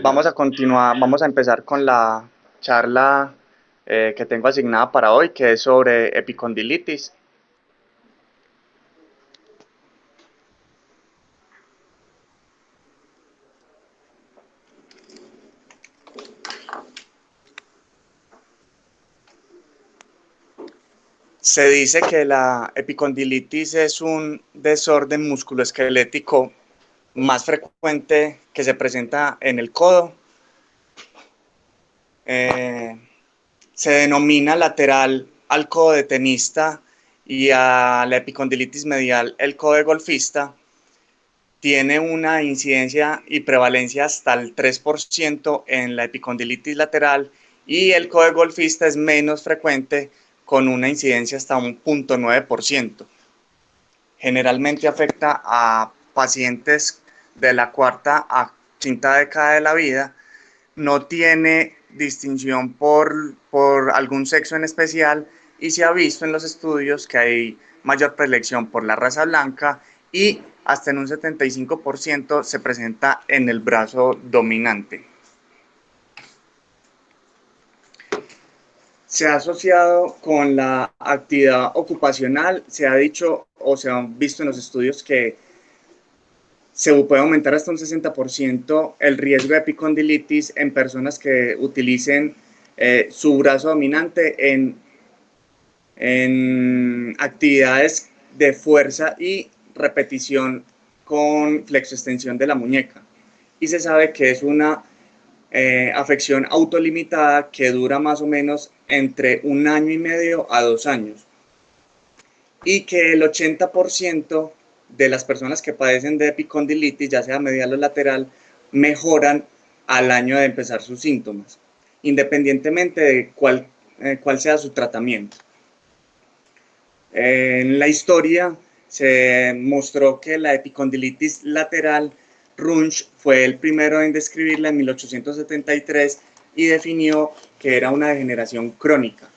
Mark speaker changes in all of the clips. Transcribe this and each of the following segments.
Speaker 1: Vamos a continuar, vamos a empezar con la charla que tengo asignada para hoy, que es sobre epicondilitis. Se dice que la epicondilitis es un desorden musculoesquelético más frecuente que se presenta en el codo. Eh, Se denomina lateral al codo de tenista y a la epicondilitis medial el codo de golfista. Tiene una incidencia y prevalencia hasta el 3% en la epicondilitis lateral y el codo de golfista es menos frecuente con una incidencia hasta un 0.9%. Generalmente afecta a pacientes de la cuarta a quinta década de la vida. No tiene distinción por algún sexo en especial y se ha visto en los estudios que hay mayor predilección por la raza blanca y hasta en un 75% se presenta en el brazo dominante. Se ha asociado con la actividad ocupacional, se ha dicho o se han visto en los estudios que se puede aumentar hasta un 60% el riesgo de epicondilitis en personas que utilicen su brazo dominante en actividades de fuerza y repetición con flexoextensión de la muñeca. Y se sabe que es una afección autolimitada que dura más o menos entre 1 año y medio a 2 años. Y que el 80% de las personas que padecen de epicondilitis, ya sea medial o lateral, mejoran al año de empezar sus síntomas, independientemente de cuál sea su tratamiento. En la historia se mostró que la epicondilitis lateral, Runge fue el primero en describirla en 1873 y definió que era una degeneración crónica.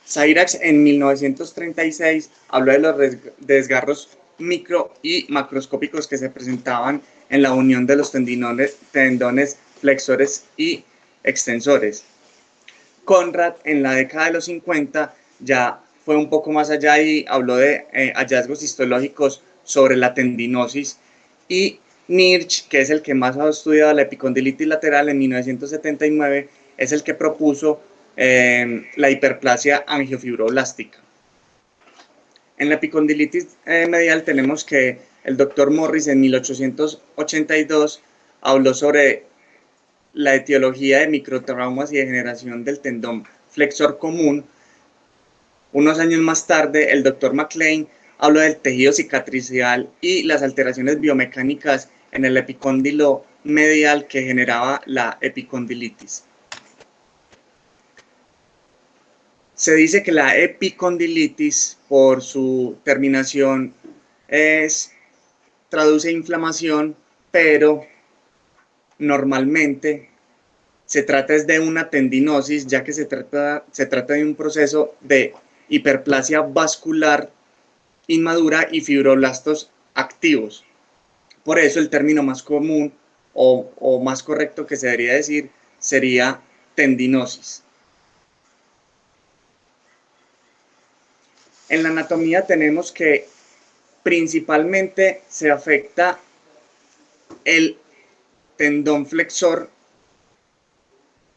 Speaker 1: Cyrax en 1936 habló de los desgarros micro y macroscópicos que se presentaban en la unión de los tendones flexores y extensores. Conrad en la década de los 50 ya fue un poco más allá y habló de hallazgos histológicos sobre la tendinosis, y Nirsch, que es el que más ha estudiado la epicondilitis lateral en 1979, es el que propuso la hiperplasia angiofibroblastica. En la epicondilitis medial tenemos que el doctor Morris en 1882 habló sobre la etiología de microtraumas y degeneración del tendón flexor común. Unos años más tarde, el doctor MacLean habló del tejido cicatricial y las alteraciones biomecánicas en el epicóndilo medial que generaba la epicondilitis. Se dice que la epicondilitis, por su terminación, traduce inflamación, pero normalmente se trata de una tendinosis, ya que se trata de un proceso de hiperplasia vascular inmadura y fibroblastos activos. Por eso el término más común o más correcto que se debería decir sería tendinosis. En la anatomía tenemos que principalmente se afecta el tendón flexor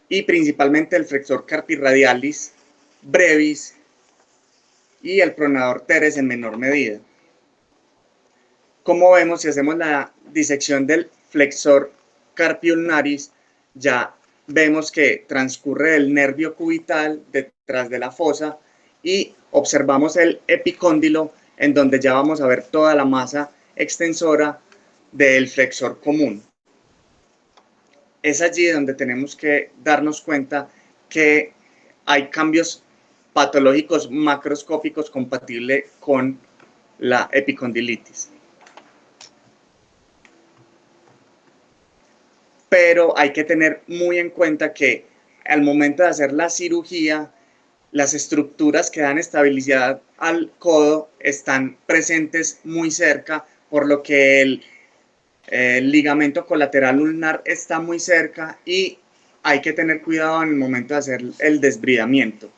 Speaker 1: y principalmente el flexor carpi radialis, brevis y el pronador teres en menor medida. Como vemos, si hacemos la disección del flexor carpi ulnaris, ya vemos que transcurre el nervio cubital detrás de la fosa y observamos el epicóndilo, en donde ya vamos a ver toda la masa extensora del flexor común. Es allí donde tenemos que darnos cuenta que hay cambios patológicos macroscópicos compatibles con la epicondilitis. Pero hay que tener muy en cuenta que al momento de hacer la cirugía, las estructuras que dan estabilidad al codo están presentes muy cerca, por lo que el ligamento colateral ulnar está muy cerca y hay que tener cuidado en el momento de hacer el desbridamiento.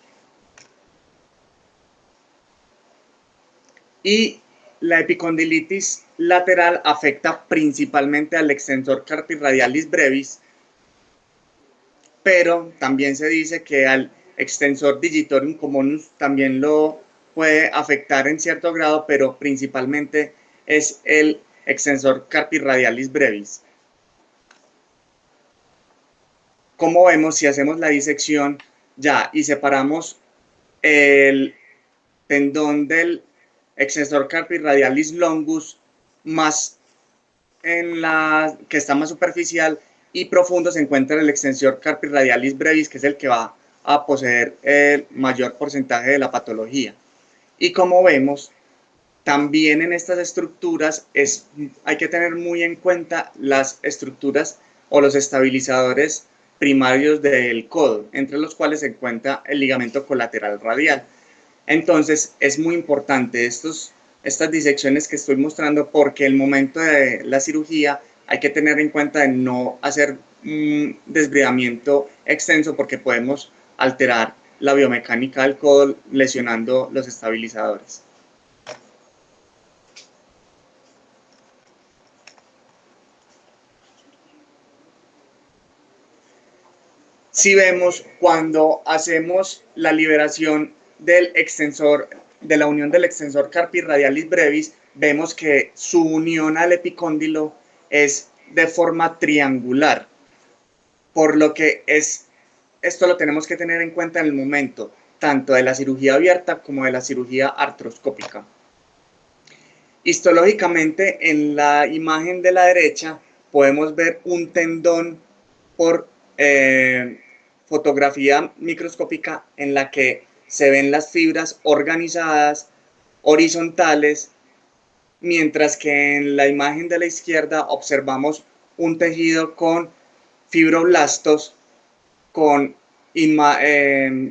Speaker 1: Y la epicondilitis lateral afecta principalmente al extensor carpi radialis brevis, pero también se dice que al extensor digitorum communis también lo puede afectar en cierto grado, pero principalmente es el extensor carpi radialis brevis. Como vemos, si hacemos la disección ya y separamos el tendón del extensor carpi radialis longus más en la que está más superficial y profundo, se encuentra el extensor carpi radialis brevis, que es el que va a poseer el mayor porcentaje de la patología. Y como vemos, también en estas estructuras hay que tener muy en cuenta las estructuras o los estabilizadores primarios del codo, entre los cuales se encuentra el ligamento colateral radial. Entonces es muy importante estas disecciones que estoy mostrando, porque el momento de la cirugía hay que tener en cuenta de no hacer un desbridamiento extenso, porque podemos alterar la biomecánica del codo lesionando los estabilizadores. Si vemos, cuando hacemos la liberación del extensor, de la unión del extensor carpi radialis brevis, vemos que su unión al epicóndilo es de forma triangular, por lo que esto lo tenemos que tener en cuenta en el momento tanto de la cirugía abierta como de la cirugía artroscópica. Histológicamente, en la imagen de la derecha podemos ver un tendón por fotografía microscópica en la que se ven las fibras organizadas, horizontales, mientras que en la imagen de la izquierda observamos un tejido con fibroblastos, con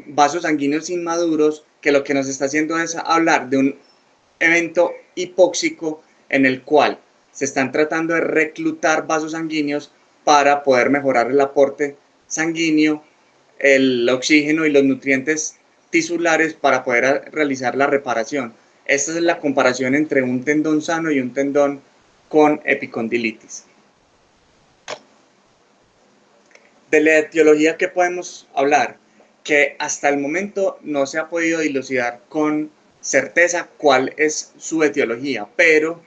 Speaker 1: vasos sanguíneos inmaduros, que lo que nos está haciendo es hablar de un evento hipóxico en el cual se están tratando de reclutar vasos sanguíneos para poder mejorar el aporte sanguíneo, el oxígeno y los nutrientes tisulares para poder realizar la reparación. Esta es la comparación entre un tendón sano y un tendón con epicondilitis. De la etiología, ¿qué podemos hablar? Que hasta el momento no se ha podido dilucidar con certeza cuál es su etiología, pero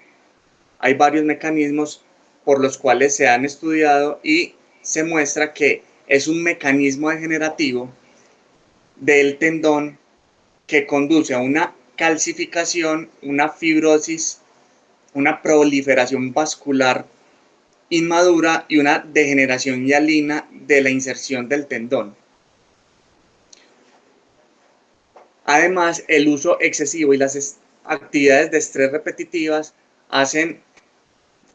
Speaker 1: hay varios mecanismos por los cuales se han estudiado y se muestra que es un mecanismo degenerativo del tendón que conduce a una calcificación, una fibrosis, una proliferación vascular inmadura y una degeneración hialina de la inserción del tendón. Además, el uso excesivo y las actividades de estrés repetitivas hacen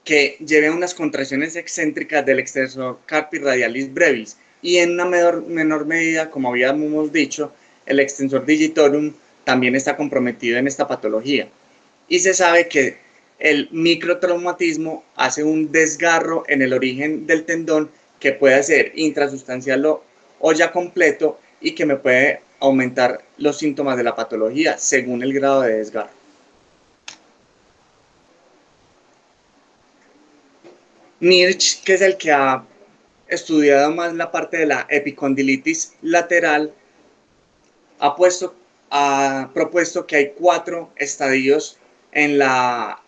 Speaker 1: que lleve a unas contracciones excéntricas del extensor carpi radialis brevis, y en una menor medida, como habíamos dicho, el extensor digitorum también está comprometido en esta patología. Y se sabe que el microtraumatismo hace un desgarro en el origen del tendón que puede ser intrasustancial o ya completo, y que me puede aumentar los síntomas de la patología según el grado de desgarro. Nirsch, que es el que ha estudiado más la parte de la epicondilitis lateral, ha propuesto que hay 4 estadios en la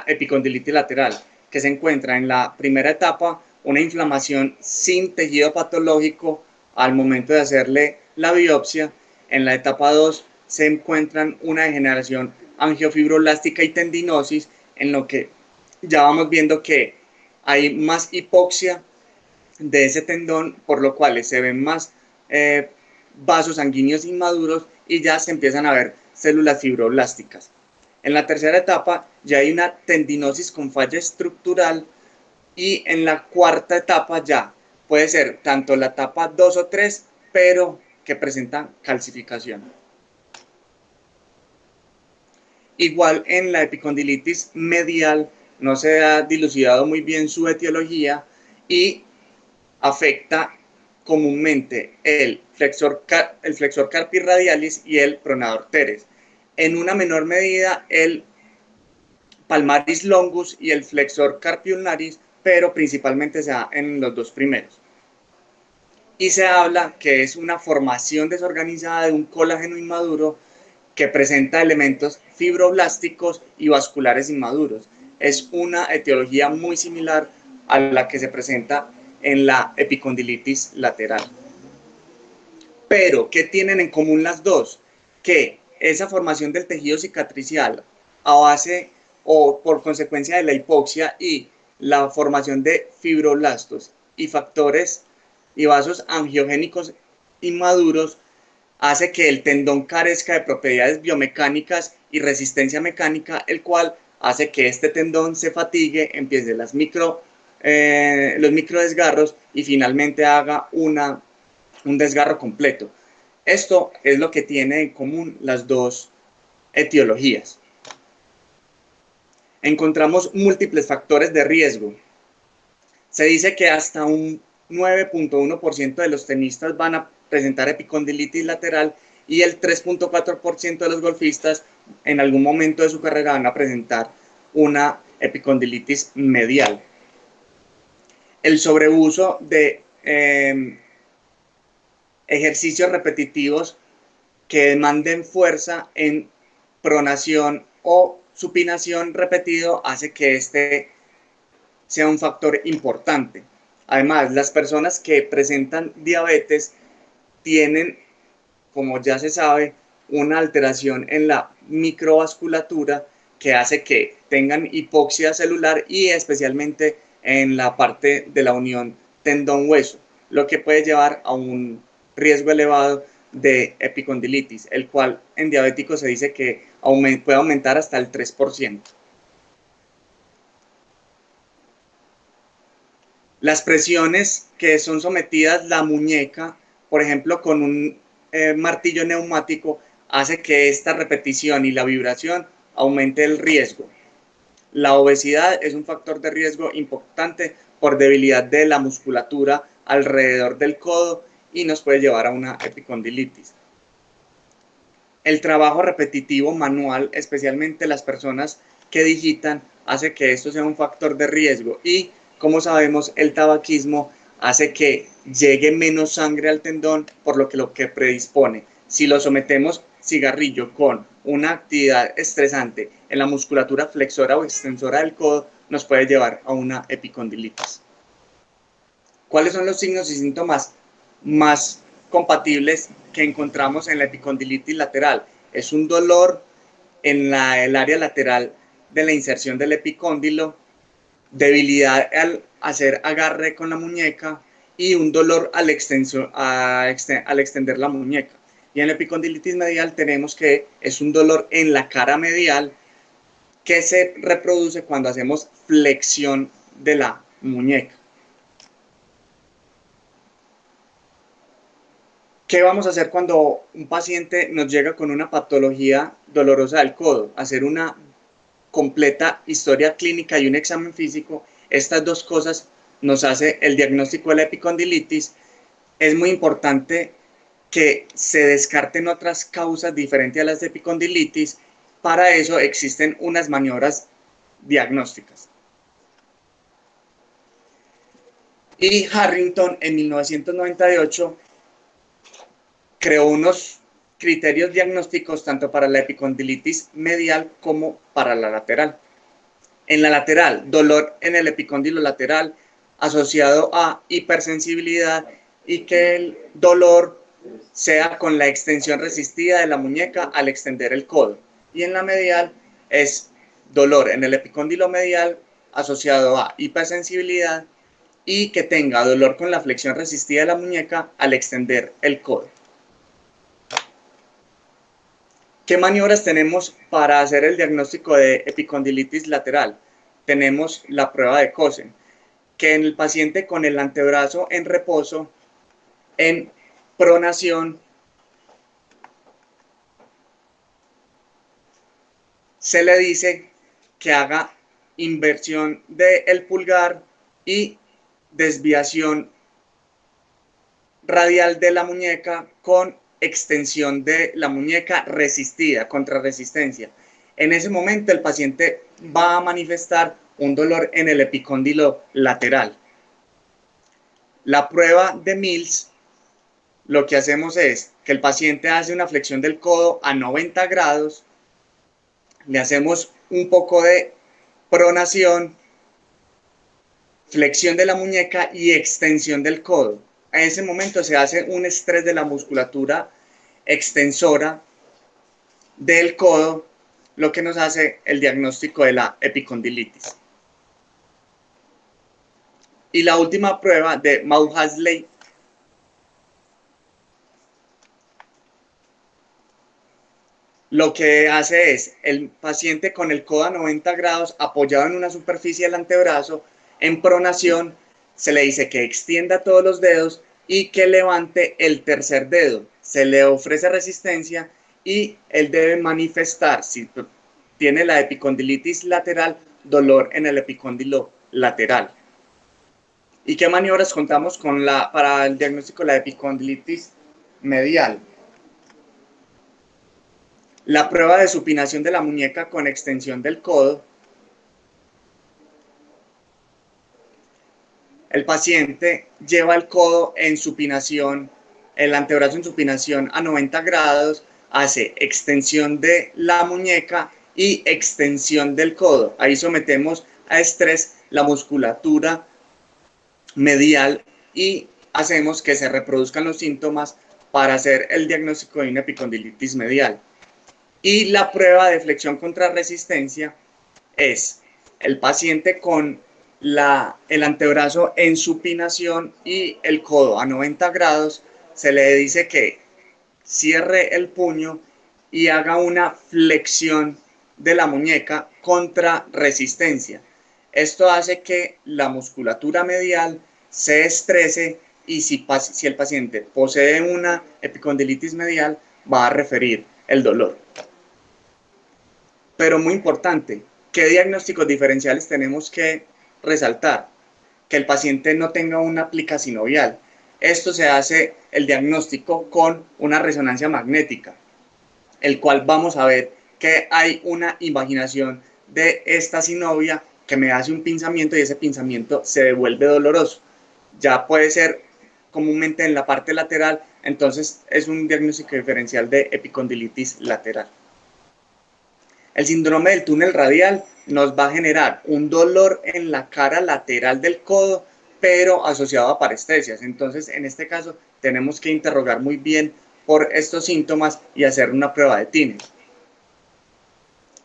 Speaker 1: epicondilitis lateral, que se encuentra en la primera etapa una inflamación sin tejido patológico al momento de hacerle la biopsia. En la etapa 2 se encuentran una degeneración angiofibrolástica y tendinosis, en lo que ya vamos viendo que hay más hipoxia de ese tendón, por lo cual se ven más vasos sanguíneos inmaduros y ya se empiezan a ver células fibroblásticas. En la tercera etapa ya hay una tendinosis con falla estructural, y en la cuarta etapa ya puede ser tanto la etapa 2 o 3, pero que presentan calcificación. Igual en la epicondilitis medial, no se ha dilucidado muy bien su etiología y afecta comúnmente el flexor carpi radialis y el pronador teres. En una menor medida el palmaris longus y el flexor carpi ulnaris, pero principalmente se da en los dos primeros. Y se habla que es una formación desorganizada de un colágeno inmaduro que presenta elementos fibroblásticos y vasculares inmaduros. Es una etiología muy similar a la que se presenta en la epicondilitis lateral. Pero, ¿qué tienen en común las dos? Que esa formación del tejido cicatricial a base o por consecuencia de la hipoxia y la formación de fibroblastos y factores y vasos angiogénicos inmaduros hace que el tendón carezca de propiedades biomecánicas y resistencia mecánica, el cual hace que este tendón se fatigue, empiece los microdesgarros y finalmente haga un desgarro completo. Esto es lo que tiene en común las dos etiologías. Encontramos múltiples factores de riesgo. Se dice que hasta un 9.1% de los tenistas van a presentar epicondilitis lateral y el 3.4% de los golfistas en algún momento de su carrera van a presentar una epicondilitis medial. El sobreuso de ejercicios repetitivos que demanden fuerza en pronación o supinación repetido hace que este sea un factor importante. Además, las personas que presentan diabetes tienen, como ya se sabe, una alteración en la microvasculatura que hace que tengan hipoxia celular y especialmente en la parte de la unión tendón-hueso, lo que puede llevar a un riesgo elevado de epicondilitis, el cual en diabéticos se dice que puede aumentar hasta el 3%. Las presiones que son sometidas la muñeca, por ejemplo, con un martillo neumático, hace que esta repetición y la vibración aumente el riesgo. La obesidad es un factor de riesgo importante por debilidad de la musculatura alrededor del codo y nos puede llevar a una epicondilitis. El trabajo repetitivo manual, especialmente las personas que digitan, hace que esto sea un factor de riesgo y, como sabemos, el tabaquismo hace que llegue menos sangre al tendón, por lo que predispone. Si lo sometemos cigarrillo con una actividad estresante en la musculatura flexora o extensora del codo, nos puede llevar a una epicondilitis. ¿Cuáles son los signos y síntomas más compatibles que encontramos en la epicondilitis lateral? Es un dolor en el área lateral de la inserción del epicóndilo, debilidad al hacer agarre con la muñeca y un dolor al extender la muñeca. Y en la epicondilitis medial tenemos que es un dolor en la cara medial que se reproduce cuando hacemos flexión de la muñeca. ¿Qué vamos a hacer cuando un paciente nos llega con una patología dolorosa del codo? Hacer una completa historia clínica y un examen físico. Estas dos cosas nos hace el diagnóstico de la epicondilitis. Es muy importante que se descarten otras causas diferentes a las de epicondilitis. Para eso existen unas maniobras diagnósticas. Y Harrington en 1998 creó unos criterios diagnósticos tanto para la epicondilitis medial como para la lateral. En la lateral, dolor en el epicóndilo lateral asociado a hipersensibilidad y que el dolor sea con la extensión resistida de la muñeca al extender el codo. Y en la medial es dolor en el epicóndilo medial asociado a hipersensibilidad y que tenga dolor con la flexión resistida de la muñeca al extender el codo. ¿Qué maniobras tenemos para hacer el diagnóstico de epicondilitis lateral? Tenemos la prueba de Cosen, que en el paciente con el antebrazo en reposo, en pronación, se le dice que haga inversión del pulgar y desviación radial de la muñeca con extensión de la muñeca resistida, contrarresistencia. En ese momento el paciente va a manifestar un dolor en el epicóndilo lateral. La prueba de Mills, lo que hacemos es que el paciente hace una flexión del codo a 90 grados, le hacemos un poco de pronación, flexión de la muñeca y extensión del codo. En ese momento se hace un estrés de la musculatura extensora del codo, lo que nos hace el diagnóstico de la epicondilitis. Y la última prueba de Maudsley lo que hace es el paciente con el codo a 90 grados apoyado en una superficie del antebrazo en pronación, se le dice que extienda todos los dedos y que levante el tercer dedo. Se le ofrece resistencia y él debe manifestar, si tiene la epicondilitis lateral, dolor en el epicóndilo lateral. ¿Y qué maniobras contamos con para el diagnóstico de la epicondilitis medial? La prueba de supinación de la muñeca con extensión del codo. El paciente lleva el codo en supinación, el antebrazo en supinación a 90 grados, hace extensión de la muñeca y extensión del codo. Ahí sometemos a estrés la musculatura medial y hacemos que se reproduzcan los síntomas para hacer el diagnóstico de una epicondilitis medial. Y la prueba de flexión contra resistencia es el paciente con el antebrazo en supinación y el codo a 90 grados, se le dice que cierre el puño y haga una flexión de la muñeca contra resistencia. Esto hace que la musculatura medial se estrese y si el paciente posee una epicondilitis medial va a referir el dolor. Pero muy importante, ¿qué diagnósticos diferenciales tenemos que resaltar? Que el paciente no tenga una plica sinovial. Esto se hace el diagnóstico con una resonancia magnética, el cual vamos a ver que hay una invaginación de esta sinovia que me hace un pinzamiento y ese pinzamiento se devuelve doloroso. Ya puede ser comúnmente en la parte lateral, entonces es un diagnóstico diferencial de epicondilitis lateral. El síndrome del túnel radial nos va a generar un dolor en la cara lateral del codo, pero asociado a parestesias. Entonces, en este caso, tenemos que interrogar muy bien por estos síntomas y hacer una prueba de Tinel.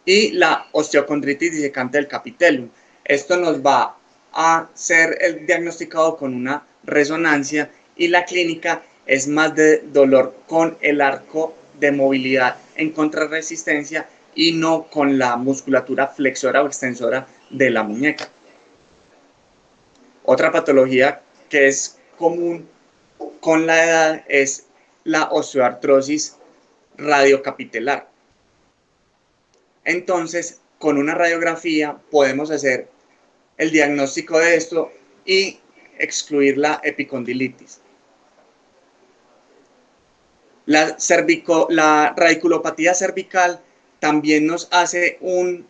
Speaker 1: Y la osteocondritis disecante del capitellum. Esto nos va a ser diagnosticado con una resonancia y la clínica es más de dolor con el arco de movilidad en contrarresistencia y no con la musculatura flexora o extensora de la muñeca. Otra patología que es común con la edad es la osteoartrosis radiocapitelar. Entonces, con una radiografía podemos hacer el diagnóstico de esto y excluir la epicondilitis. La radiculopatía cervical también nos hace un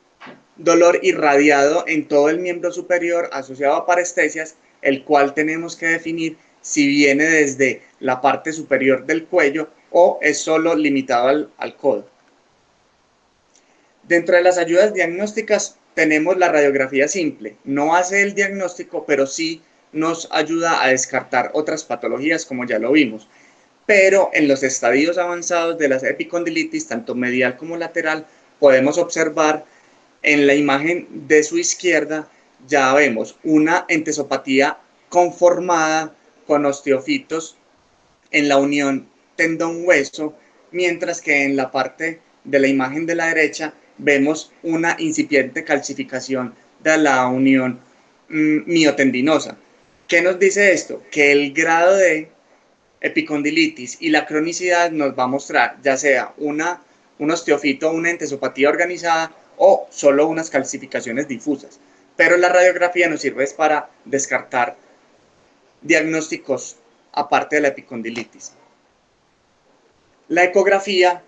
Speaker 1: dolor irradiado en todo el miembro superior asociado a parestesias, el cual tenemos que definir si viene desde la parte superior del cuello o es solo limitado al codo. Dentro de las ayudas diagnósticas tenemos la radiografía simple. No hace el diagnóstico, pero sí nos ayuda a descartar otras patologías, como ya lo vimos. Pero en los estadios avanzados de la epicondilitis, tanto medial como lateral, podemos observar en la imagen de su izquierda, ya vemos una entesopatía conformada con osteofitos en la unión tendón-hueso, mientras que en la parte de la imagen de la derecha vemos una incipiente calcificación de la unión miotendinosa. ¿Qué nos dice esto? Que el grado de epicondilitis y la cronicidad nos va a mostrar ya sea un osteofito, una entesopatía organizada o solo unas calcificaciones difusas. pero la radiografía nos sirve para descartar diagnósticos aparte de la epicondilitis. La ecografía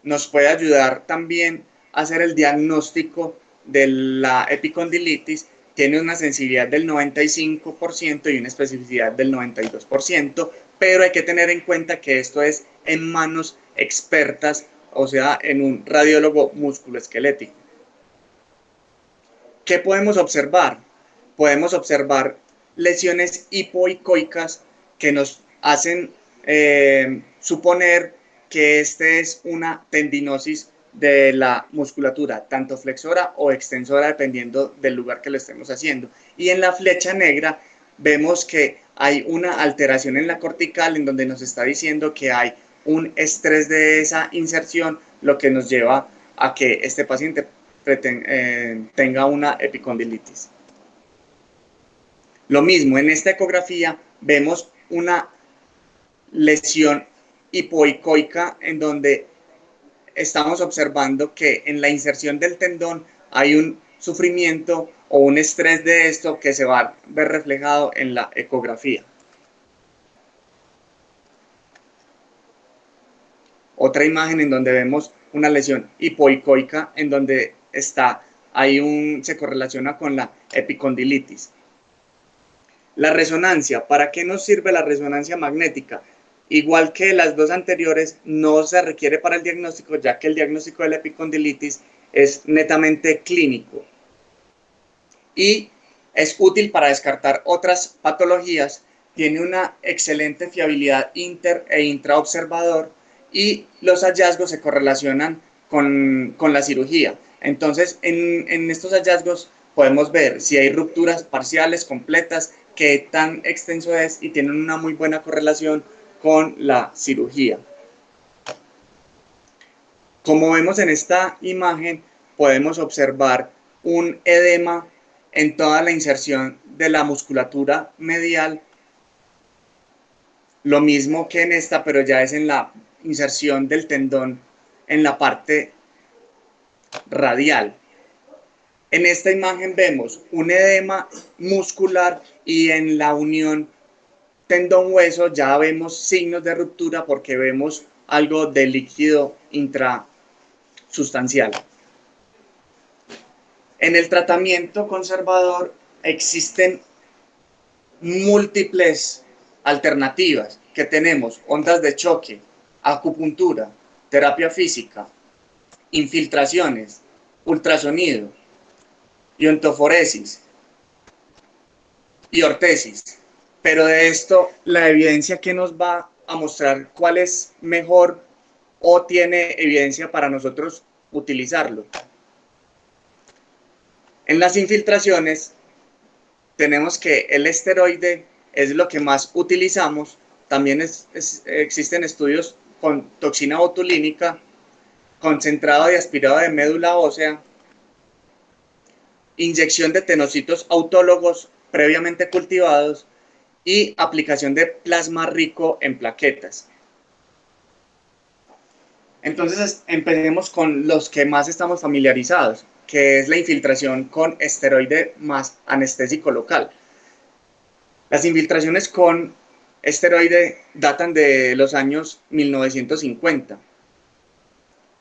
Speaker 1: nos puede ayudar también a hacer el diagnóstico de la epicondilitis. Tiene una sensibilidad del 95% y una especificidad del 92%, pero hay que tener en cuenta que esto es en manos expertas, o sea, en un radiólogo musculoesquelético. ¿Qué podemos observar? Podemos observar lesiones hipoicoicas que nos hacen suponer que este es una tendinosis de la musculatura, tanto flexora o extensora, dependiendo del lugar que lo estemos haciendo. Y en la flecha negra vemos que hay una alteración en la cortical en donde nos está diciendo que hay un estrés de esa inserción, lo que nos lleva a que este paciente tenga una epicondilitis. Lo mismo, en esta ecografía vemos una lesión hipoicoica en donde estamos observando que en la inserción del tendón hay un sufrimiento o un estrés de esto que se va a ver reflejado en la ecografía. Otra imagen en donde vemos una lesión hipoicoica en donde se correlaciona con la epicondilitis. La resonancia, ¿para qué nos sirve la resonancia magnética? Igual que las dos anteriores, no se requiere para el diagnóstico, ya que el diagnóstico de la epicondilitis es netamente clínico. Y es útil para descartar otras patologías, tiene una excelente fiabilidad inter e intraobservador y los hallazgos se correlacionan con la cirugía. Entonces, en estos hallazgos podemos ver si hay rupturas parciales, completas, qué tan extenso es y tienen una muy buena correlación con la cirugía. Como vemos en esta imagen, podemos observar un edema en toda la inserción de la musculatura medial, lo mismo que en esta, pero ya es en la inserción del tendón en la parte radial. En esta imagen vemos un edema muscular y en la unión tendón-hueso ya vemos signos de ruptura porque vemos algo de líquido intrasustancial. En el tratamiento conservador existen múltiples alternativas que tenemos: ondas de choque, acupuntura, terapia física, infiltraciones, ultrasonido, iontoforesis y ortesis. Pero de esto, la evidencia que nos va a mostrar cuál es mejor o tiene evidencia para nosotros utilizarlo. En las infiltraciones tenemos que el esteroide es lo que más utilizamos. También existen estudios con toxina botulínica, concentrado y aspirado de médula ósea, inyección de tenocitos autólogos previamente cultivados y aplicación de plasma rico en plaquetas. Entonces empecemos con los que más estamos familiarizados, que es la infiltración con esteroide más anestésico local. Las infiltraciones con esteroide datan de los años 1950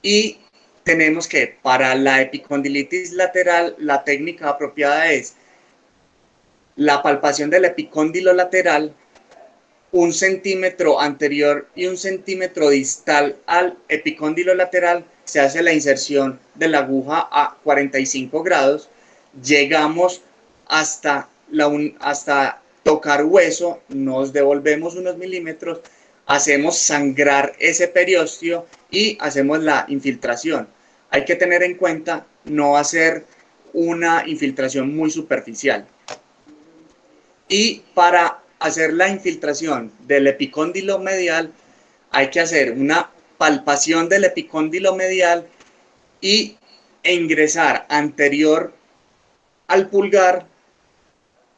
Speaker 1: y tenemos que para la epicondilitis lateral la técnica apropiada es la palpación del epicóndilo lateral, 1 centímetro anterior y 1 centímetro distal al epicóndilo lateral, se hace la inserción de la aguja a 45 grados, llegamos hasta tocar hueso, nos devolvemos unos milímetros, hacemos sangrar ese periósteo y hacemos la infiltración. Hay que tener en cuenta no hacer una infiltración muy superficial. Y para hacer la infiltración del epicóndilo medial hay que hacer una palpación del epicóndilo medial e ingresar anterior al pulgar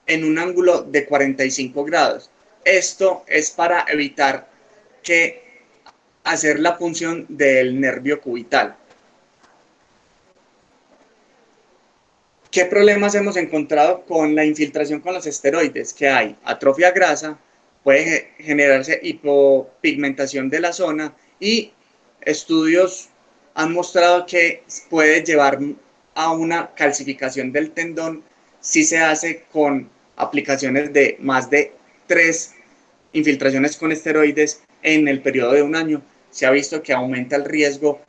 Speaker 1: en un ángulo de 45 grados. Esto es para evitar hacer la punción del nervio cubital. ¿Qué problemas hemos encontrado con la infiltración con los esteroides? Que hay atrofia grasa, puede generarse hipopigmentación de la zona y estudios han mostrado que puede llevar a una calcificación del tendón si se hace con aplicaciones de más de 3 infiltraciones con esteroides en el periodo de un año. Se ha visto que aumenta el riesgo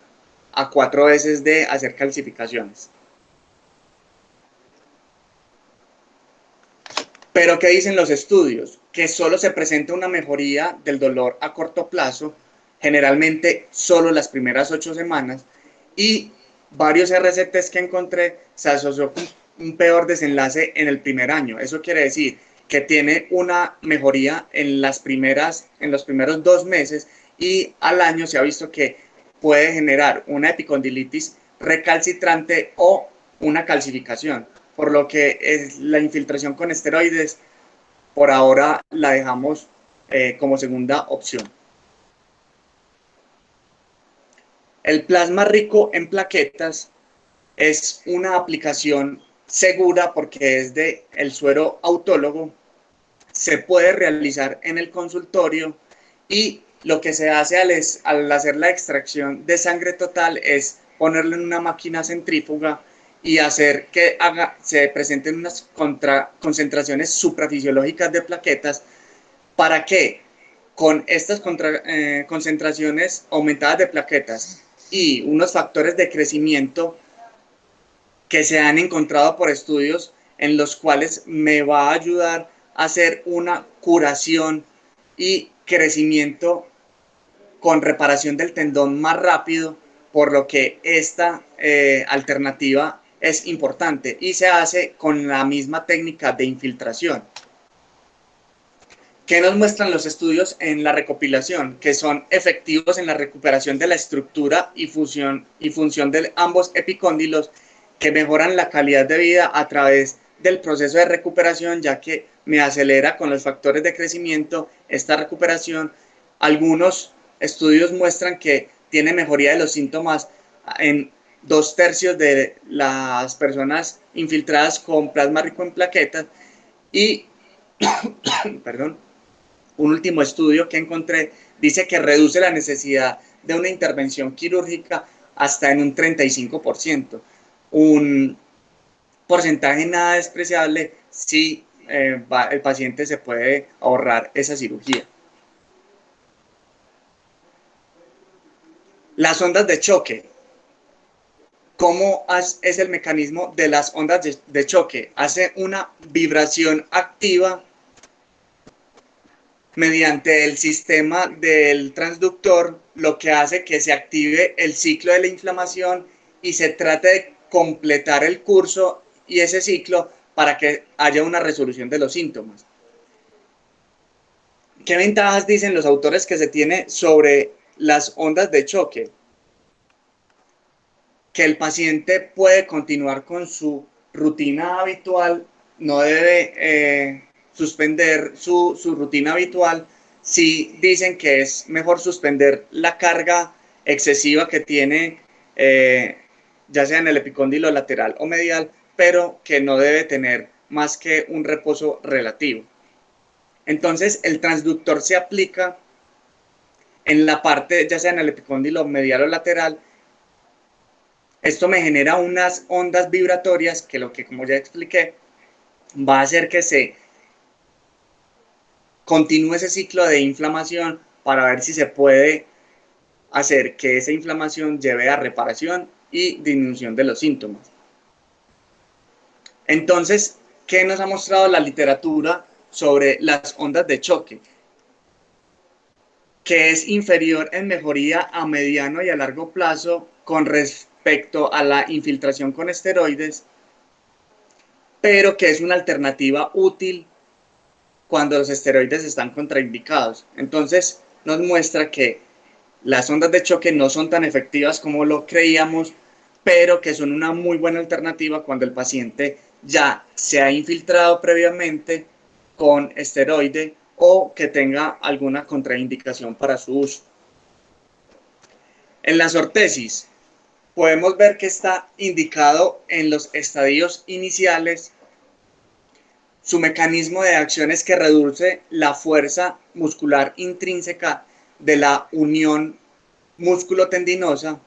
Speaker 1: a 4 veces de hacer calcificaciones. Pero ¿qué dicen los estudios? Que solo se presenta una mejoría del dolor a corto plazo, generalmente solo las primeras 8 semanas, y varios RCTs que encontré se asoció con un peor desenlace en el primer año. Eso quiere decir que tiene una mejoría en los primeros 2 meses y al año se ha visto que puede generar una epicondilitis recalcitrante o una calcificación, por lo que es la infiltración con esteroides por ahora la dejamos como segunda opción. El plasma rico en plaquetas es una aplicación segura porque es del suero autólogo, se puede realizar en el consultorio y lo que se hace al hacer la extracción de sangre total es ponerlo en una máquina centrífuga y hacer que se presenten unas concentraciones suprafisiológicas de plaquetas para que con estas concentraciones aumentadas de plaquetas y unos factores de crecimiento que se han encontrado por estudios en los cuales me va a ayudar a hacer una curación y crecimiento con reparación del tendón más rápido, por lo que esta alternativa es importante y se hace con la misma técnica de infiltración. ¿Qué nos muestran los estudios en la recopilación? Que son efectivos en la recuperación de la estructura y función de ambos epicóndilos, que mejoran la calidad de vida a través del proceso de recuperación, ya que me acelera con los factores de crecimiento esta recuperación. Algunos estudios muestran que tiene mejoría de los síntomas en 2/3 de las personas infiltradas con plasma rico en plaquetas y perdón, un último estudio que encontré dice que reduce la necesidad de una intervención quirúrgica hasta en un 35%. Un porcentaje nada despreciable si el paciente se puede ahorrar esa cirugía. Las ondas de choque. ¿Cómo es el mecanismo de las ondas de choque? Hace una vibración activa mediante el sistema del transductor, lo que hace que se active el ciclo de la inflamación y se trate de completar el curso y ese ciclo para que haya una resolución de los síntomas. ¿Qué ventajas dicen los autores que se tiene sobre las ondas de choque? Que el paciente puede continuar con su rutina habitual, no debe suspender su rutina habitual. Sí dicen que es mejor suspender la carga excesiva que tiene, ya sea en el epicóndilo lateral o medial, pero que no debe tener más que un reposo relativo. Entonces, el transductor se aplica en la parte, ya sea en el epicóndilo medial o lateral. Esto me genera unas ondas vibratorias que como ya expliqué, va a hacer que se continúe ese ciclo de inflamación para ver si se puede hacer que esa inflamación lleve a reparación y disminución de los síntomas. Entonces, ¿qué nos ha mostrado la literatura sobre las ondas de choque? Que es inferior en mejoría a mediano y a largo plazo con respecto a la infiltración con esteroides, pero que es una alternativa útil cuando los esteroides están contraindicados. Entonces, nos muestra que las ondas de choque no son tan efectivas como lo creíamos, pero que son una muy buena alternativa cuando el paciente ya se ha infiltrado previamente con esteroide o que tenga alguna contraindicación para su uso. En las ortesis, podemos ver que está indicado en los estadios iniciales. Su mecanismo de acción es que reduce la fuerza muscular intrínseca de la unión músculo-tendinosa.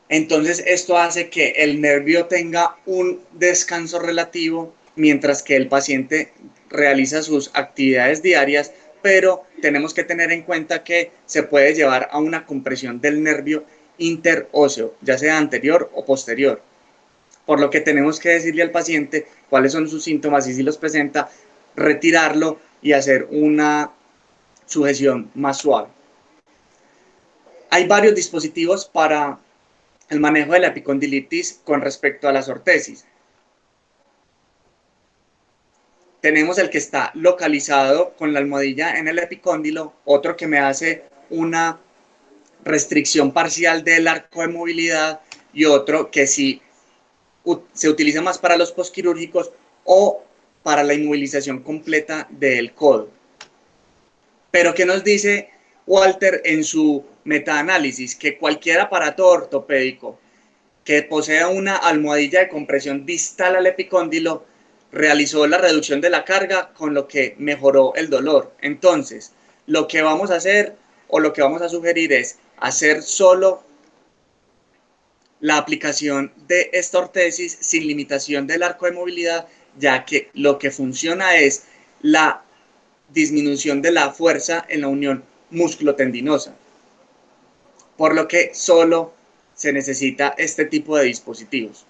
Speaker 1: Entonces esto hace que el nervio tenga un descanso relativo mientras que el paciente realiza sus actividades diarias, pero tenemos que tener en cuenta que se puede llevar a una compresión del nervio interóseo, ya sea anterior o posterior. Por lo que tenemos que decirle al paciente cuáles son sus síntomas y si los presenta, retirarlo y hacer una sujeción más suave. Hay varios dispositivos para el manejo de la epicondilitis con respecto a las ortesis. Tenemos el que está localizado con la almohadilla en el epicóndilo, otro que me hace una restricción parcial del arco de movilidad y otro que sí se utiliza más para los posquirúrgicos o para la inmovilización completa del codo. Pero ¿qué nos dice Walter en su metaanálisis? Que cualquier aparato ortopédico que posea una almohadilla de compresión distal al epicóndilo realizó la reducción de la carga, con lo que mejoró el dolor. Entonces, lo que vamos a hacer o lo que vamos a sugerir es hacer solo la aplicación de esta ortesis sin limitación del arco de movilidad, ya que lo que funciona es la disminución de la fuerza en la unión músculo-tendinosa, por lo que solo se necesita este tipo de dispositivos.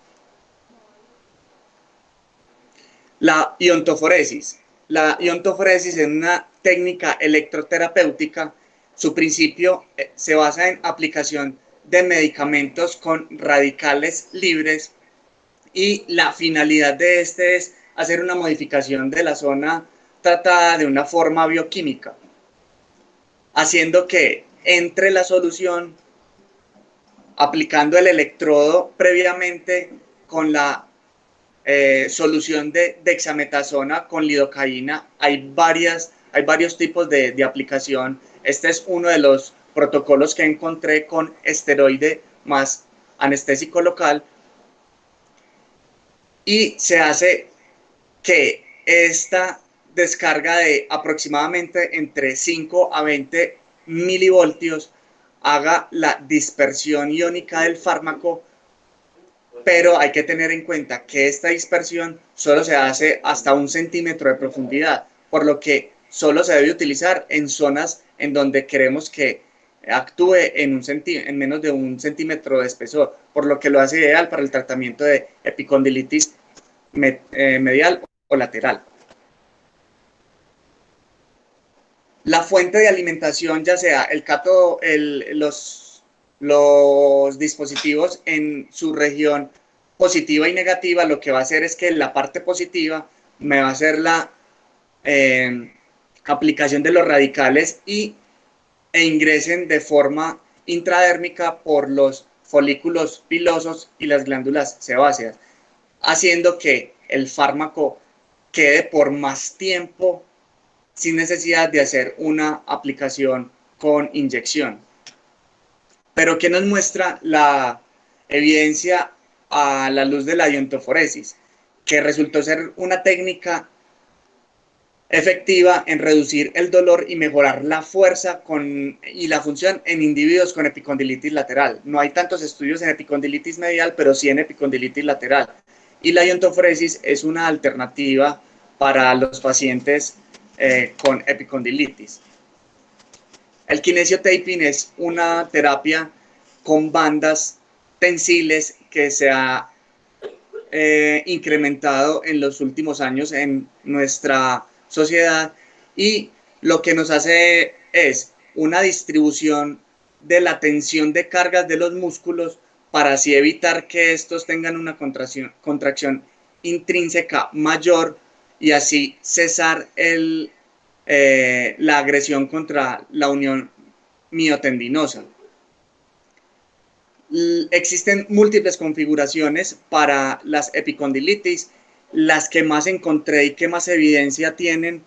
Speaker 1: La iontoforesis. La iontoforesis es una técnica electroterapéutica. Su principio se basa en aplicación de medicamentos con radicales libres y la finalidad de este es hacer una modificación de la zona tratada de una forma bioquímica, haciendo que entre la solución, aplicando el electrodo previamente con la solución de dexametasona con lidocaína. Hay varios tipos de aplicación. Este es uno de los protocolos que encontré con esteroide más anestésico local, y se hace que esta descarga de aproximadamente entre 5 a 20 milivoltios haga la dispersión iónica del fármaco, pero hay que tener en cuenta que esta dispersión solo se hace hasta 1 centímetro de profundidad, por lo que solo se debe utilizar en zonas en donde queremos que actúe en menos de 1 centímetro de espesor, por lo que lo hace ideal para el tratamiento de epicondilitis medial o lateral. La fuente de alimentación, ya sea el cátodo, los dispositivos en su región positiva y negativa, lo que va a hacer es que la parte positiva me va a hacer la aplicación de los radicales e ingresen de forma intradérmica por los folículos pilosos y las glándulas sebáceas, haciendo que el fármaco quede por más tiempo sin necesidad de hacer una aplicación con inyección. Pero ¿qué nos muestra la evidencia a la luz de la iontoforesis? Que resultó ser una técnica efectiva en reducir el dolor y mejorar la fuerza y la función en individuos con epicondilitis lateral. No hay tantos estudios en epicondilitis medial, pero sí en epicondilitis lateral. Y la iontoforesis es una alternativa para los pacientes con epicondilitis. El kinesiotaping es una terapia con bandas tensiles que se ha incrementado en los últimos años en nuestra sociedad, y lo que nos hace es una distribución de la tensión de cargas de los músculos para así evitar que estos tengan una contracción intrínseca mayor y así cesar la agresión contra la unión miotendinosa. Existen múltiples configuraciones para las epicondilitis. Las que más encontré y que más evidencia tienen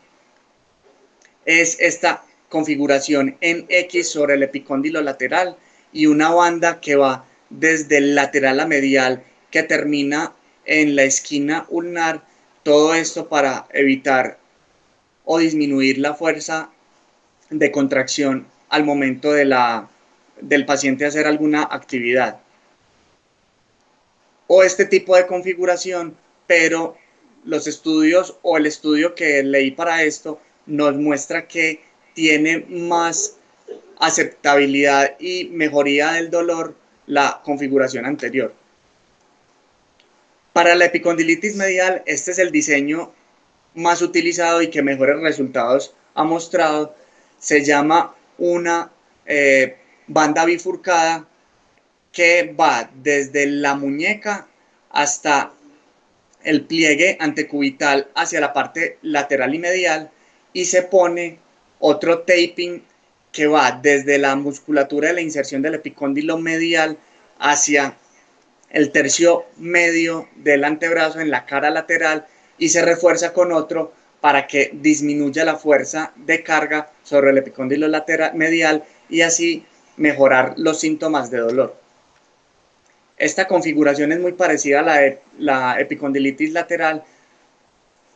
Speaker 1: es esta configuración en X sobre el epicóndilo lateral y una banda que va desde el lateral a medial que termina en la esquina ulnar, todo esto para evitar o disminuir la fuerza de contracción al momento del paciente hacer alguna actividad. O este tipo de configuración, pero los estudios o el estudio que leí para esto nos muestra que tiene más aceptabilidad y mejoría del dolor la configuración anterior. Para la epicondilitis medial, este es el diseño más utilizado y que mejores resultados ha mostrado. Se llama una banda bifurcada que va desde la muñeca hasta el pliegue antecubital hacia la parte lateral y medial, y se pone otro taping que va desde la musculatura de la inserción del epicóndilo medial hacia el tercio medio del antebrazo en la cara lateral, y se refuerza con otro para que disminuya la fuerza de carga sobre el epicóndilo lateral medial y así mejorar los síntomas de dolor. Esta configuración es muy parecida a la de la epicondilitis lateral.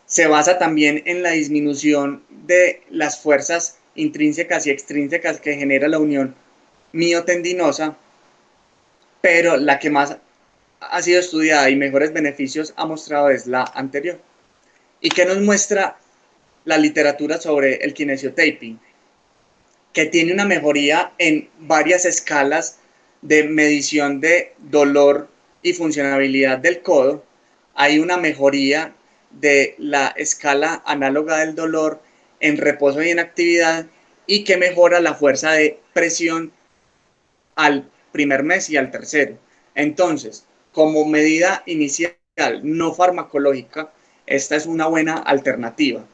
Speaker 1: Se basa también en la disminución de las fuerzas intrínsecas y extrínsecas que genera la unión miotendinosa, pero la que más ha sido estudiada y mejores beneficios ha mostrado es la anterior. ¿Y qué nos muestra la literatura sobre el kinesiotaping? Que tiene una mejoría en varias escalas de medición de dolor y funcionabilidad del codo. Hay una mejoría de la escala análoga del dolor en reposo y en actividad, y que mejora la fuerza de presión al primer mes y al tercero. Entonces, como medida inicial no farmacológica, esta es una buena alternativa.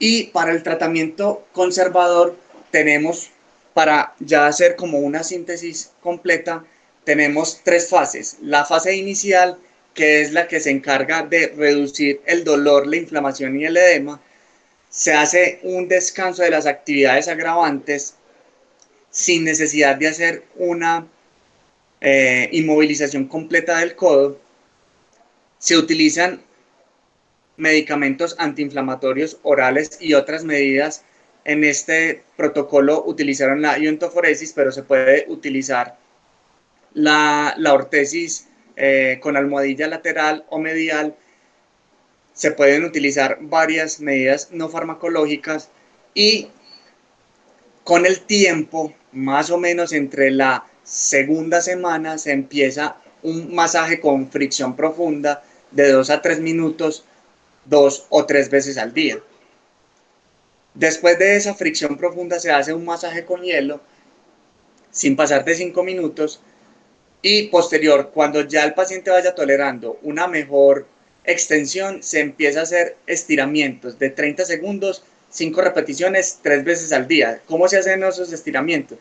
Speaker 1: Y para el tratamiento conservador tenemos, para ya hacer como una síntesis completa, tenemos tres fases. La fase inicial, que es la que se encarga de reducir el dolor, la inflamación y el edema. Se hace un descanso de las actividades agravantes sin necesidad de hacer una inmovilización completa del codo. Se utilizan medicamentos antiinflamatorios orales y otras medidas. En este protocolo utilizaron la iontoforesis, pero se puede utilizar la ortesis con almohadilla lateral o medial. Se pueden utilizar varias medidas no farmacológicas, y con el tiempo, más o menos entre la segunda semana, se empieza un masaje con fricción profunda de 2 a 3 minutos 2 o 3 veces al día. Después de esa fricción profunda se hace un masaje con hielo sin pasar de 5 minutos, y posterior, cuando ya el paciente vaya tolerando una mejor extensión, se empieza a hacer estiramientos de 30 segundos, 5 repeticiones, 3 veces al día. ¿Cómo se hacen esos estiramientos?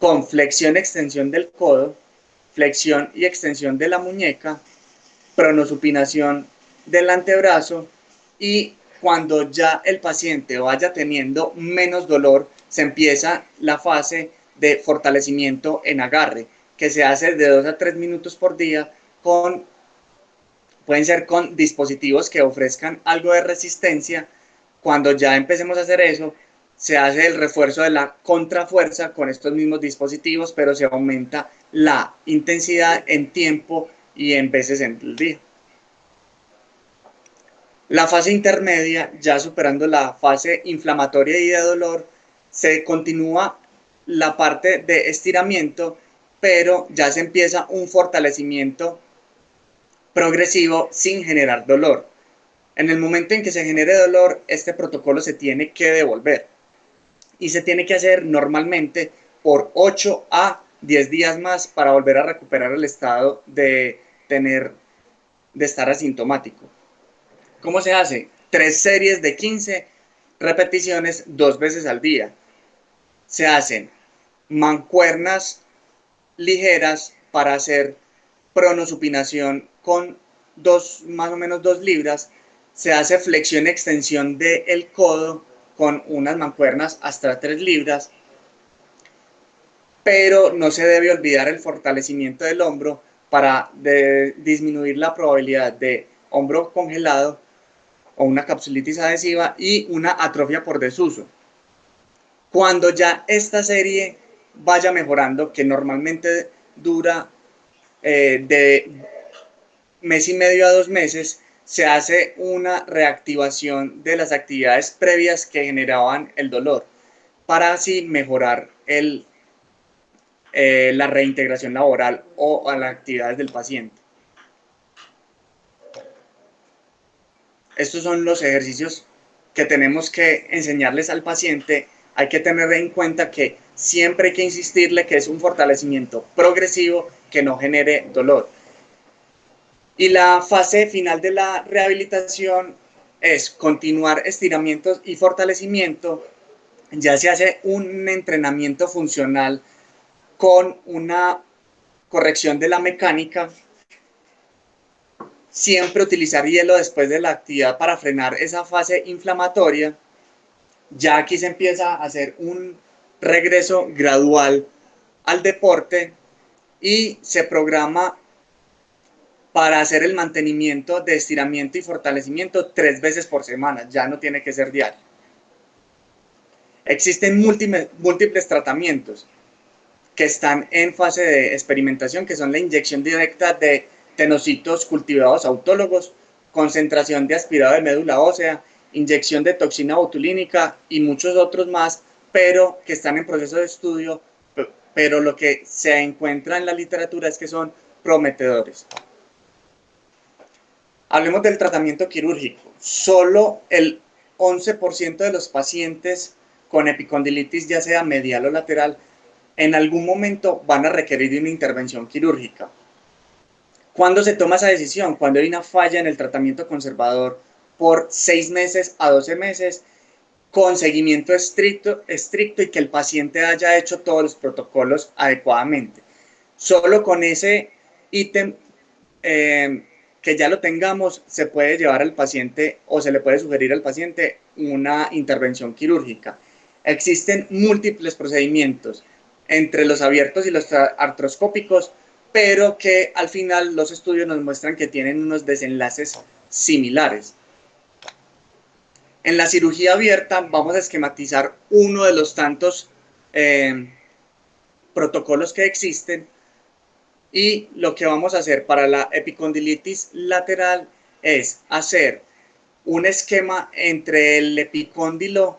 Speaker 1: Con flexión, extensión del codo, flexión y extensión de la muñeca, pronosupinación del antebrazo, y cuando ya el paciente vaya teniendo menos dolor, se empieza la fase de fortalecimiento en agarre, que se hace de 2 a 3 minutos por día, pueden ser con dispositivos que ofrezcan algo de resistencia. Cuando ya empecemos a hacer eso, se hace el refuerzo de la contrafuerza con estos mismos dispositivos, pero se aumenta la intensidad en tiempo y en veces en el día. La fase intermedia, ya superando la fase inflamatoria y de dolor, se continúa la parte de estiramiento, pero ya se empieza un fortalecimiento progresivo sin generar dolor. En el momento en que se genere dolor, este protocolo se tiene que devolver, y se tiene que hacer normalmente por 8 a 10 días más para volver a recuperar el estado de estar asintomático. ¿Cómo se hace? 3 series de 15 repeticiones 2 veces al día. Se hacen mancuernas ligeras para hacer pronosupinación con más o menos 2 libras. Se hace flexión extensión del codo con unas mancuernas hasta 3 libras. pero no se debe olvidar el fortalecimiento del hombro para disminuir la probabilidad de hombro congelado o una capsulitis adhesiva y una atrofia por desuso. Cuando ya esta serie vaya mejorando, que normalmente dura de mes y medio a 2 meses, se hace una reactivación de las actividades previas que generaban el dolor para así mejorar la reintegración laboral o a las actividades del paciente. Estos son los ejercicios que tenemos que enseñarles al paciente. Hay que tener en cuenta que siempre hay que insistirle que es un fortalecimiento progresivo que no genere dolor. Y la fase final de la rehabilitación es continuar estiramientos y fortalecimiento. Ya se hace un entrenamiento funcional con una corrección de la mecánica. Siempre utilizar hielo después de la actividad para frenar esa fase inflamatoria. Ya aquí se empieza a hacer un regreso gradual al deporte y se programa para hacer el mantenimiento de estiramiento y fortalecimiento 3 veces por semana, ya no tiene que ser diario. Existen múltiples tratamientos que están en fase de experimentación, que son la inyección directa de tenocitos cultivados autólogos, concentración de aspirado de médula ósea, inyección de toxina botulínica y muchos otros más, pero que están en proceso de estudio, pero lo que se encuentra en la literatura es que son prometedores. Hablemos del tratamiento quirúrgico. Solo el 11% de los pacientes con epicondilitis, ya sea medial o lateral, en algún momento van a requerir una intervención quirúrgica. ¿Cuándo se toma esa decisión? Cuando hay una falla en el tratamiento conservador por 6 meses a 12 meses, con seguimiento estricto y que el paciente haya hecho todos los protocolos adecuadamente. Solo con ese ítem que ya lo tengamos, se puede llevar al paciente o se le puede sugerir al paciente una intervención quirúrgica. Existen múltiples procedimientos entre los abiertos y los artroscópicos, pero que al final los estudios nos muestran que tienen unos desenlaces similares. En la cirugía abierta vamos a esquematizar uno de los tantos protocolos que existen, y lo que vamos a hacer para la epicondilitis lateral es hacer un esquema entre el epicóndilo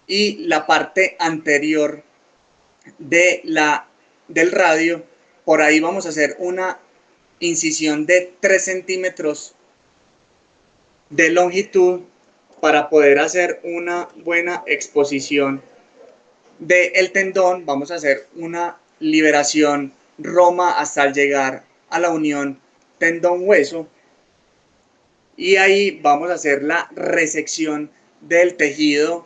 Speaker 1: y la parte anterior del radio. Por ahí vamos a hacer una incisión de 3 centímetros de longitud para poder hacer una buena exposición del tendón. Vamos a hacer una liberación Roma hasta llegar a la unión tendón-hueso, y ahí vamos a hacer la resección del tejido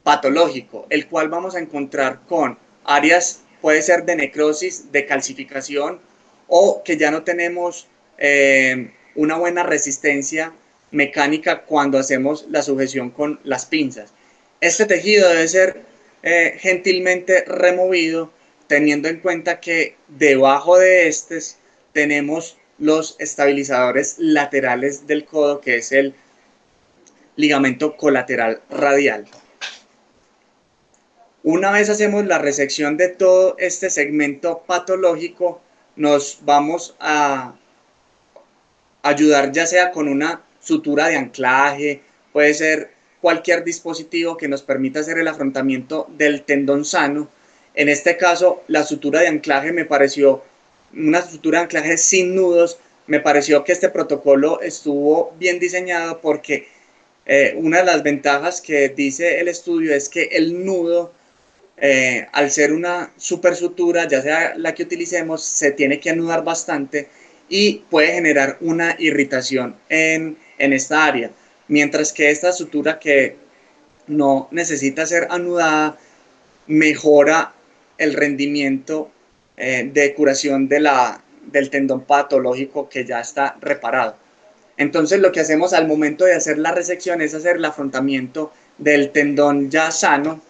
Speaker 1: patológico, el cual vamos a encontrar con áreas, puede ser de necrosis, de calcificación, o que ya no tenemos una buena resistencia mecánica cuando hacemos la sujeción con las pinzas. Este tejido debe ser gentilmente removido, teniendo en cuenta que debajo de estos tenemos los estabilizadores laterales del codo, que es el ligamento colateral radial. Una vez hacemos la resección de todo este segmento patológico, nos vamos a ayudar ya sea con una sutura de anclaje, puede ser cualquier dispositivo que nos permita hacer el afrontamiento del tendón sano. En este caso, la sutura de anclaje me pareció una sutura de anclaje sin nudos. Me pareció que este protocolo estuvo bien diseñado porque una de las ventajas que dice el estudio es que el nudo, al ser una supersutura, ya sea la que utilicemos, se tiene que anudar bastante y puede generar una irritación en esta área. Mientras que esta sutura que no necesita ser anudada mejora el rendimiento de curación del tendón patológico que ya está reparado. Entonces lo que hacemos al momento de hacer la resección es hacer el afrontamiento del tendón ya sano,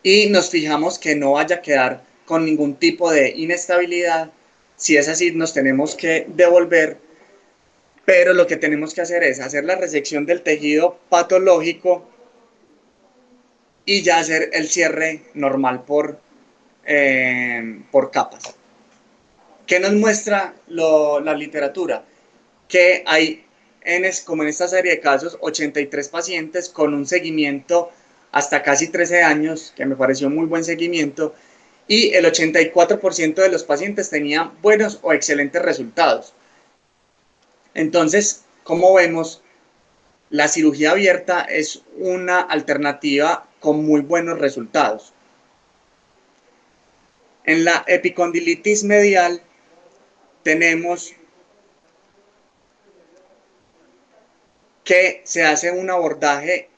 Speaker 1: y nos fijamos que no vaya a quedar con ningún tipo de inestabilidad. Si es así, nos tenemos que devolver, pero lo que tenemos que hacer es hacer la resección del tejido patológico y ya hacer el cierre normal por capas. ¿Qué nos muestra la literatura? Que hay, como en esta serie de casos, 83 pacientes con un seguimiento hasta casi 13 años, que me pareció muy buen seguimiento, y el 84% de los pacientes tenían buenos o excelentes resultados. Entonces, como vemos, la cirugía abierta es una alternativa con muy buenos resultados. En la epicondilitis medial tenemos que se hace un abordaje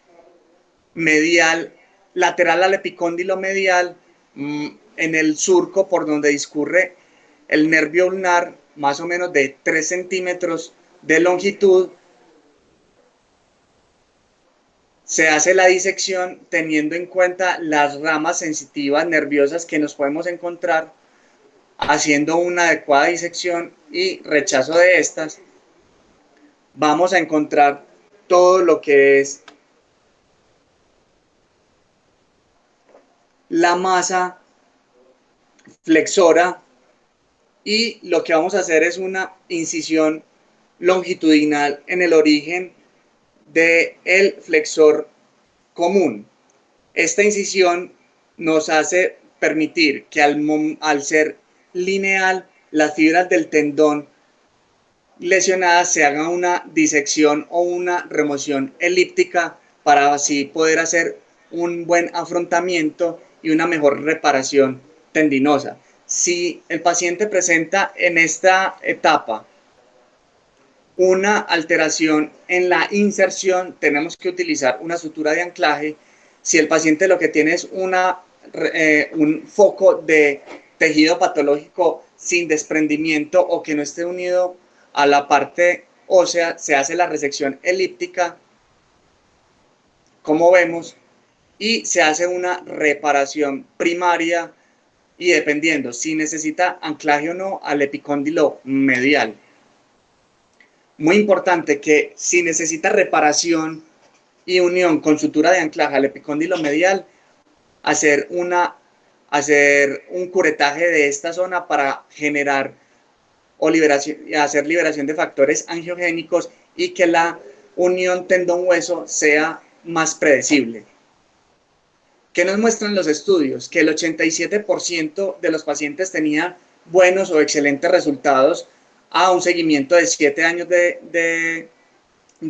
Speaker 1: medial, lateral al epicóndilo medial, en el surco por donde discurre el nervio ulnar, más o menos de 3 centímetros de longitud. Se hace la disección teniendo en cuenta las ramas sensitivas nerviosas que nos podemos encontrar, haciendo una adecuada disección y rechazo de estas. Vamos a encontrar todo lo que es la masa flexora, y lo que vamos a hacer es una incisión longitudinal en el origen del flexor común. Esta incisión nos hace permitir que al ser lineal, las fibras del tendón lesionadas se haga una disección o una remoción elíptica para así poder hacer un buen afrontamiento y una mejor reparación tendinosa. Si el paciente presenta en esta etapa una alteración en la inserción, tenemos que utilizar una sutura de anclaje. Si el paciente lo que tiene es un foco de tejido patológico sin desprendimiento o que no esté unido a la parte ósea, se hace la resección elíptica, como vemos, y se hace una reparación primaria y dependiendo si necesita anclaje o no al epicóndilo medial. Muy importante que si necesita reparación y unión con sutura de anclaje al epicóndilo medial, hacer un curetaje de esta zona para generar o hacer liberación de factores angiogénicos y que la unión tendón-hueso sea más predecible. ¿Qué nos muestran los estudios? Que el 87% de los pacientes tenían buenos o excelentes resultados a un seguimiento de 7 años de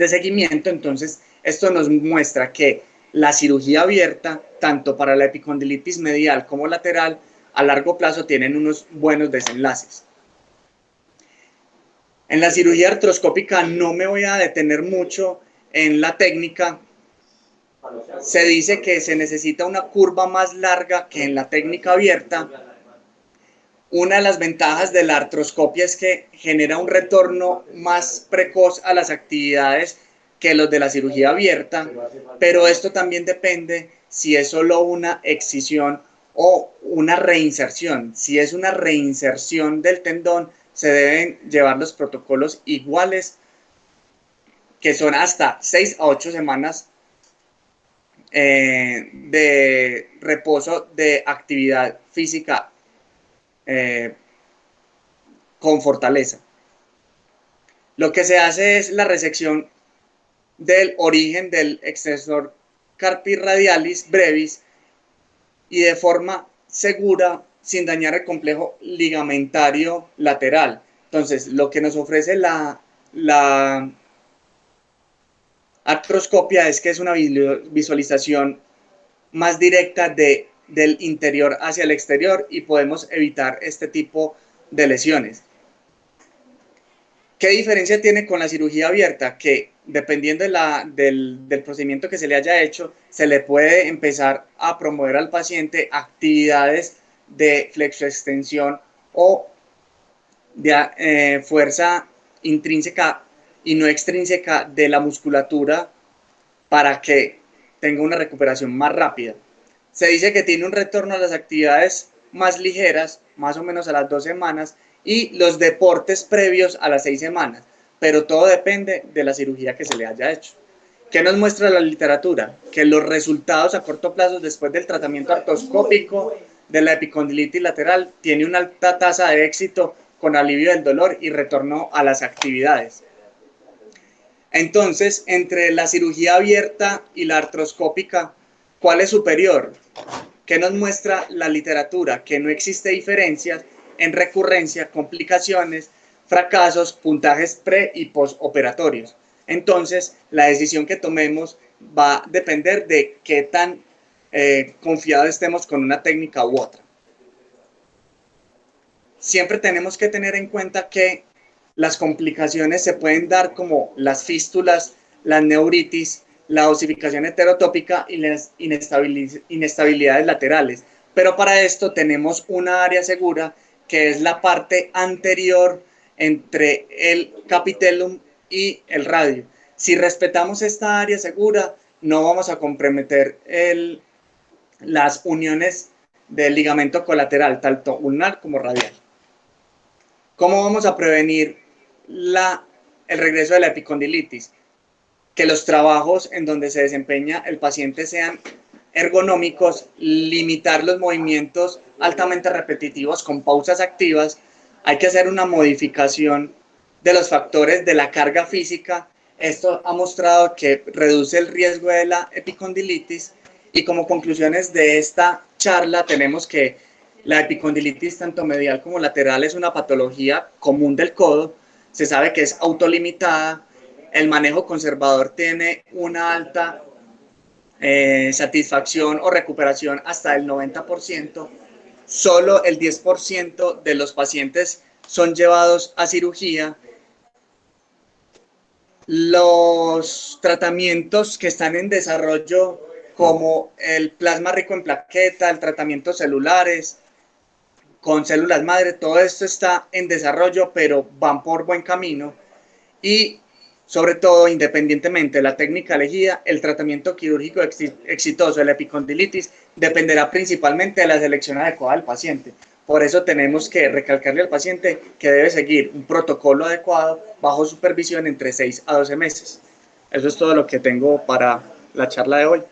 Speaker 1: seguimiento. Entonces, esto nos muestra que la cirugía abierta, tanto para la epicondilitis medial como lateral, a largo plazo tienen unos buenos desenlaces. En la cirugía artroscópica no me voy a detener mucho en la técnica. Se dice que se necesita una curva más larga que en la técnica abierta. Una de las ventajas de la artroscopia es que genera un retorno más precoz a las actividades que los de la cirugía abierta, pero esto también depende si es solo una excisión o una reinserción. Si es una reinserción del tendón, se deben llevar los protocolos iguales, que son hasta 6 a 8 semanas de reposo de actividad física con fortaleza. Lo que se hace es la resección del origen del extensor carpi radialis brevis y de forma segura sin dañar el complejo ligamentario lateral. Entonces, lo que nos ofrece la artroscopia es que es una visualización más directa del interior hacia el exterior y podemos evitar este tipo de lesiones. ¿Qué diferencia tiene con la cirugía abierta? Que dependiendo del procedimiento que se le haya hecho, se le puede empezar a promover al paciente actividades de flexoextensión o de fuerza intrínseca y no extrínseca de la musculatura para que tenga una recuperación más rápida. Se dice que tiene un retorno a las actividades más ligeras, más o menos a las 2 semanas, y los deportes previos a las 6 semanas, pero todo depende de la cirugía que se le haya hecho. ¿Qué nos muestra la literatura? Que los resultados a corto plazo después del tratamiento artroscópico de la epicondilitis lateral tiene una alta tasa de éxito con alivio del dolor y retorno a las actividades. Entonces, entre la cirugía abierta y la artroscópica, ¿cuál es superior? ¿Qué nos muestra la literatura? Que no existe diferencias en recurrencia, complicaciones, fracasos, puntajes pre y postoperatorios. Entonces, la decisión que tomemos va a depender de qué tan confiados estemos con una técnica u otra. Siempre tenemos que tener en cuenta que las complicaciones se pueden dar como las fístulas, la neuritis, la osificación heterotópica y las inestabilidades laterales. Pero para esto tenemos una área segura que es la parte anterior entre el capitellum y el radio. Si respetamos esta área segura, no vamos a comprometer las uniones del ligamento colateral, tanto ulnar como radial. ¿Cómo vamos a prevenir el regreso de la epicondilitis? Que los trabajos en donde se desempeña el paciente sean ergonómicos, limitar los movimientos altamente repetitivos con pausas activas. Hay que hacer una modificación de los factores de la carga física. Esto ha mostrado que reduce el riesgo de la epicondilitis. Y como conclusiones de esta charla tenemos que la epicondilitis tanto medial como lateral es una patología común del codo. Se sabe que es autolimitada. El manejo conservador tiene una alta satisfacción o recuperación hasta el 90%. Solo el 10% de los pacientes son llevados a cirugía. Los tratamientos que están en desarrollo, como el plasma rico en plaqueta, el tratamiento celulares, con células madre, todo esto está en desarrollo, pero van por buen camino. Y sobre todo, independientemente de la técnica elegida, el tratamiento quirúrgico exitoso de la epicondilitis dependerá principalmente de la selección adecuada del paciente. Por eso tenemos que recalcarle al paciente que debe seguir un protocolo adecuado bajo supervisión entre 6 a 12 meses. Eso es todo lo que tengo para la charla de hoy.